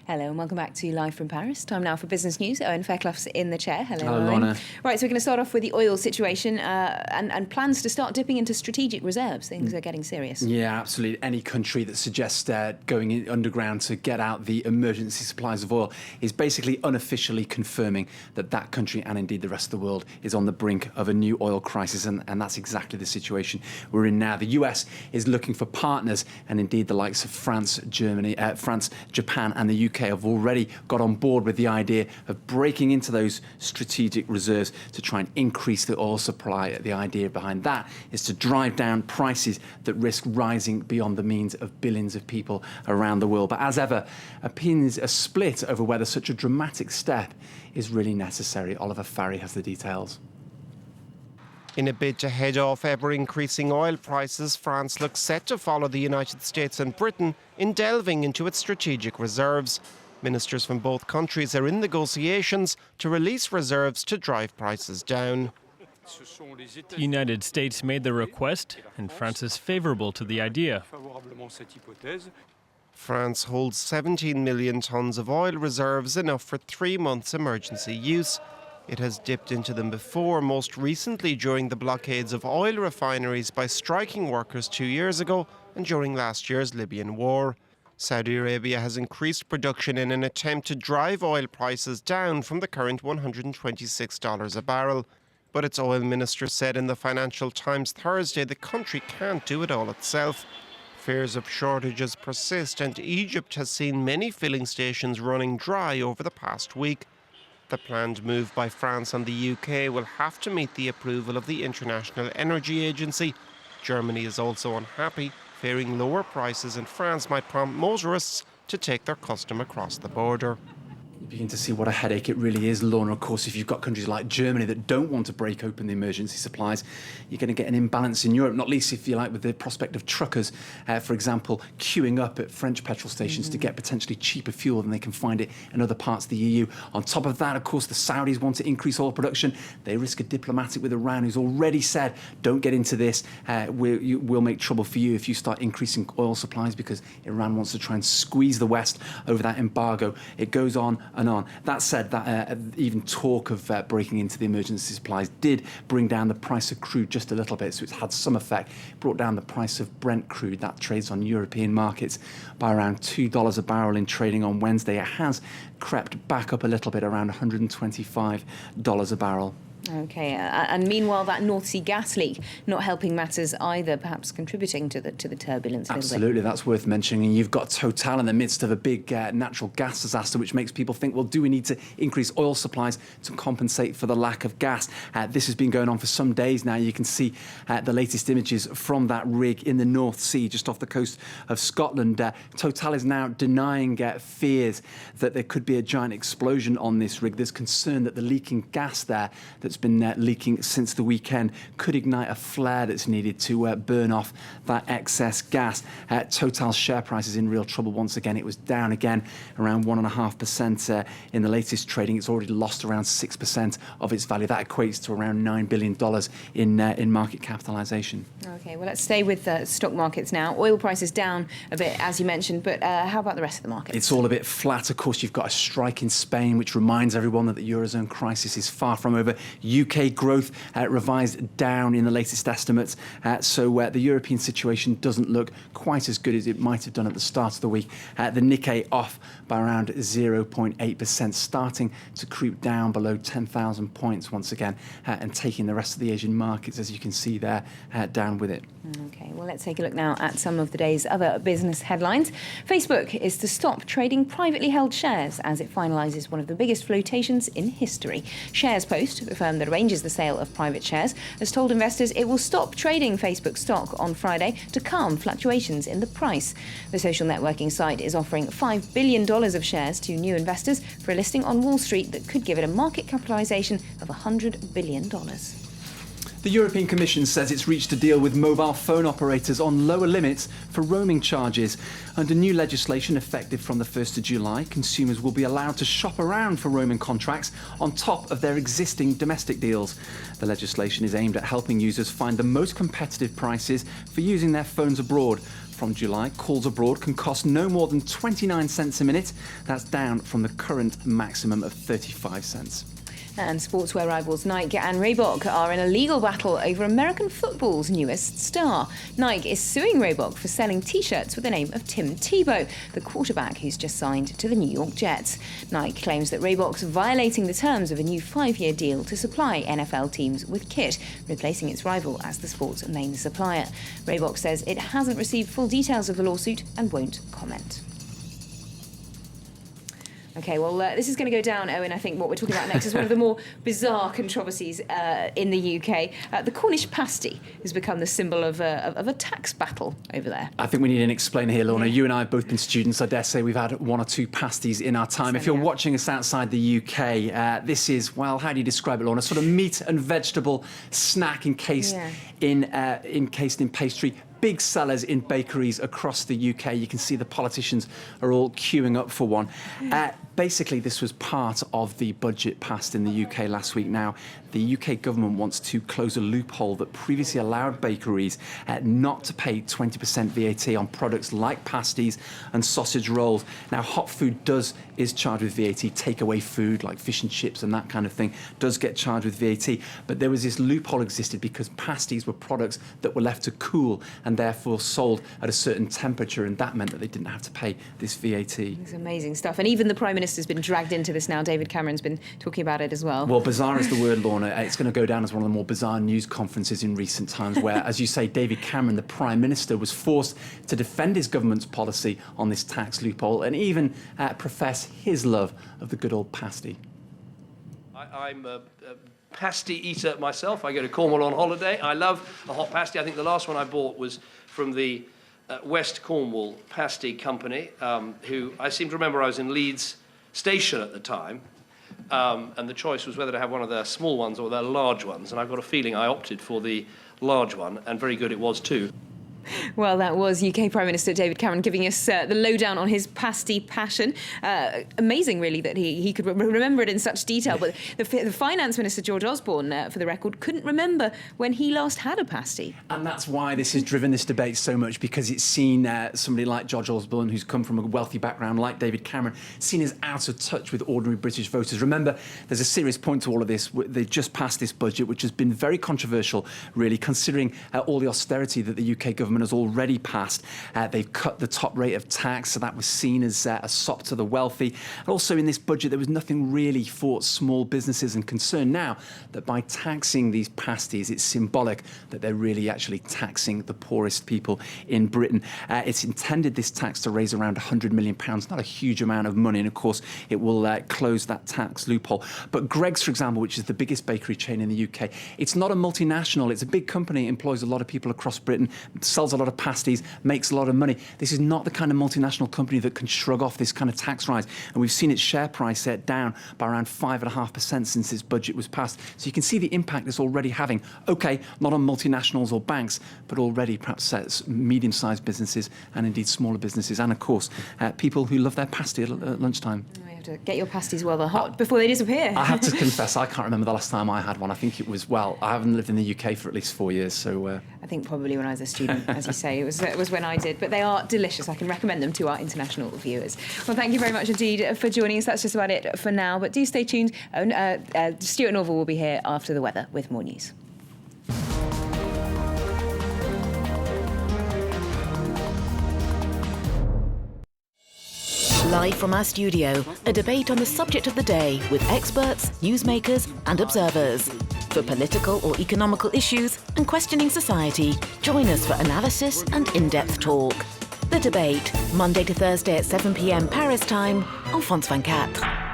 Hello and welcome back to Live from Paris. Time now for business news. Owen Fairclough's in the chair. Hello, Hello, Owen. Lorna. Right, so we're going to start off with the oil situation and plans to start dipping into strategic reserves. Things are getting serious. Yeah, absolutely. Any country that suggests going underground to get out the emergency supplies of oil is basically unofficially confirming that that country and indeed the rest of the world is on the brink of a new oil crisis, and that's exactly the situation we're in now. The US is looking for partners, and indeed the likes of France, Japan and the UK have already got on board with the idea of breaking into those strategic reserves to try and increase the oil supply. The idea behind that is to drive down prices that risk rising beyond the means of billions of people around the world. But as ever, opinions are split over whether such a dramatic step is really necessary. Oliver Farry has the details. In a bid to head off ever-increasing oil prices, France looks set to follow the United States and Britain in delving into its strategic reserves. Ministers from both countries are in negotiations to release reserves to drive prices down. The United States made the request, and France is favourable to the idea. France holds 17 million tonnes of oil reserves, enough for 3 months' emergency use. It has dipped into them before, most recently during the blockades of oil refineries by striking workers 2 years ago and during last year's Libyan war. Saudi Arabia has increased production in an attempt to drive oil prices down from the current $126 a barrel. But its oil minister said in the Financial Times Thursday the country can't do it all itself. Fears of shortages persist, and Egypt has seen many filling stations running dry over the past week. The planned move by France and the UK will have to meet the approval of the International Energy Agency. Germany is also unhappy, fearing lower prices in France might prompt motorists to take their custom across the border. You begin to see what a headache it really is, Lorna. Of course, if you've got countries like Germany that don't want to break open the emergency supplies, you're going to get an imbalance in Europe, not least, if you like, with the prospect of truckers, for example, queuing up at French petrol stations to get potentially cheaper fuel than they can find it in other parts of the EU. On top of that, of course, the Saudis want to increase oil production. They risk a diplomatic with Iran, who's already said, don't get into this. We'll make trouble for you if you start increasing oil supplies, because Iran wants to try and squeeze the West over that embargo. It goes on and on. That said, that even talk of breaking into the emergency supplies did bring down the price of crude just a little bit, so it's had some effect. It brought down the price of Brent crude. That trades on European markets by around $2 a barrel in trading on Wednesday. It has crept back up a little bit, around $125 a barrel. Okay, and meanwhile, that North Sea gas leak not helping matters either, perhaps contributing to the turbulence. Absolutely, that's worth mentioning. And you've got Total in the midst of a big natural gas disaster, which makes people think, well, do we need to increase oil supplies to compensate for the lack of gas? This has been going on for some days now. You can see the latest images from that rig in the North Sea, just off the coast of Scotland. Total is now denying fears that there could be a giant explosion on this rig. There's concern that the leaking gas there that's been leaking since the weekend could ignite a flare that's needed to burn off that excess gas. Total's share price is in real trouble once again. It was down again around 1.5% in the latest trading. It's already lost around 6% of its value. That equates to around $9 billion in market capitalisation. Okay, well, let's stay with stock markets now. Oil prices down a bit, as you mentioned, but how about the rest of the market? It's all a bit flat. Of course, you've got a strike in Spain, which reminds everyone that the Eurozone crisis is far from over. UK growth revised down in the latest estimates, so the European situation doesn't look quite as good as it might have done at the start of the week. The Nikkei off by around 0.8%, starting to creep down below 10,000 points once again, and taking the rest of the Asian markets, as you can see there, down with it. Okay, well, let's take a look now at some of the day's other business headlines. Facebook is to stop trading privately held shares as it finalises one of the biggest flotations in history. Shares Post, the firm that arranges the sale of private shares, has told investors it will stop trading Facebook stock on Friday to calm fluctuations in the price. The social networking site is offering $5 billion of shares to new investors for a listing on Wall Street that could give it a market capitalisation of $100 billion. The European Commission says it's reached a deal with mobile phone operators on lower limits for roaming charges. Under new legislation effective from the 1st of July, consumers will be allowed to shop around for roaming contracts on top of their existing domestic deals. The legislation is aimed at helping users find the most competitive prices for using their phones abroad. from July. Calls abroad can cost no more than 29 cents a minute. That's down from the current maximum of 35 cents. And sportswear rivals Nike and Reebok are in a legal battle over American football's newest star. Nike is suing Reebok for selling T-shirts with the name of Tim Tebow, the quarterback who's just signed to the New York Jets. Nike claims that Reebok's violating the terms of a new 5-year deal to supply NFL teams with kit, replacing its rival as the sport's main supplier. Reebok says it hasn't received full details of the lawsuit and won't comment. OK, well, this is going to go down, Owen. I think what we're talking about next is one of the more bizarre controversies in the UK. The Cornish pasty has become the symbol of a tax battle over there. I think we need an explainer here, Lorna. You and I have both been students. I dare say we've had 1 or 2 pasties in our time. If you're watching us outside the UK, this is, well, how do you describe it, Lorna? Sort of meat and vegetable snack encased in pastry. Big sellers in bakeries across the UK. You can see the politicians are all queuing up for one. Basically, this was part of the budget passed in the UK last week. Now, the UK government wants to close a loophole that previously allowed bakeries not to pay 20% VAT on products like pasties and sausage rolls. Now, hot food is charged with VAT. Takeaway food like fish and chips and that kind of thing does get charged with VAT. But there was this loophole existed because pasties were products that were left to cool and therefore sold at a certain temperature, and that meant that they didn't have to pay this VAT. It's amazing stuff. And even the Prime Minister's been dragged into this now. David Cameron's been talking about it as well. Well, bizarre is the word, Lorna. It's going to go down as one of the more bizarre news conferences in recent times where, as you say, David Cameron, the Prime Minister, was forced to defend his government's policy on this tax loophole and even profess his love of the good old pasty. I'm a pasty eater myself. I go to Cornwall on holiday. I love a hot pasty. I think the last one I bought was from the West Cornwall Pasty Company, who I seem to remember I was in Leeds Station at the time, and the choice was whether to have one of their small ones or their large ones, and I've got a feeling I opted for the large one, and very good it was too. Well, that was UK Prime Minister David Cameron giving us the lowdown on his pasty passion. Amazing, really, that he could remember it in such detail. But the Finance Minister, George Osborne, for the record, couldn't remember when he last had a pasty. And that's why this has driven this debate so much, because it's seen somebody like George Osborne, who's come from a wealthy background, like David Cameron, seen as out of touch with ordinary British voters. Remember, there's a serious point to all of this. They just passed this budget, which has been very controversial, really, considering all the austerity that the UK government has already passed. They've cut the top rate of tax, so that was seen as a sop to the wealthy. And also in this budget, there was nothing really for small businesses, and concern now that by taxing these pasties, it's symbolic that they're really actually taxing the poorest people in Britain. It's intended, this tax, to raise around £100 million, not a huge amount of money, and of course it will close that tax loophole. But Greggs, for example, which is the biggest bakery chain in the UK, it's not a multinational, it's a big company, employs a lot of people across Britain, sells a lot of pasties, makes a lot of money. This is not the kind of multinational company that can shrug off this kind of tax rise. And we've seen its share price set down by around 5.5% since this budget was passed. So you can see the impact it's already having. OK, not on multinationals or banks, but already perhaps medium-sized businesses and indeed smaller businesses. And of course, people who love their pasty at lunchtime. You have to get your pasties while they're hot before they disappear. I have to confess, I can't remember the last time I had one. I think it was, well, I haven't lived in the UK for at least 4 years, so... I think probably when I was a student, as you say, it was when I did. But they are delicious. I can recommend them to our international viewers. Well, thank you very much indeed for joining us. That's just about it for now. But do stay tuned. Stuart Norval will be here after the weather with more news. Live from our studio, a debate on the subject of the day with experts, newsmakers and observers. For political or economical issues and questioning society, join us for analysis and in-depth talk. The Debate, Monday to Thursday at 7 p.m. Paris time on France 24.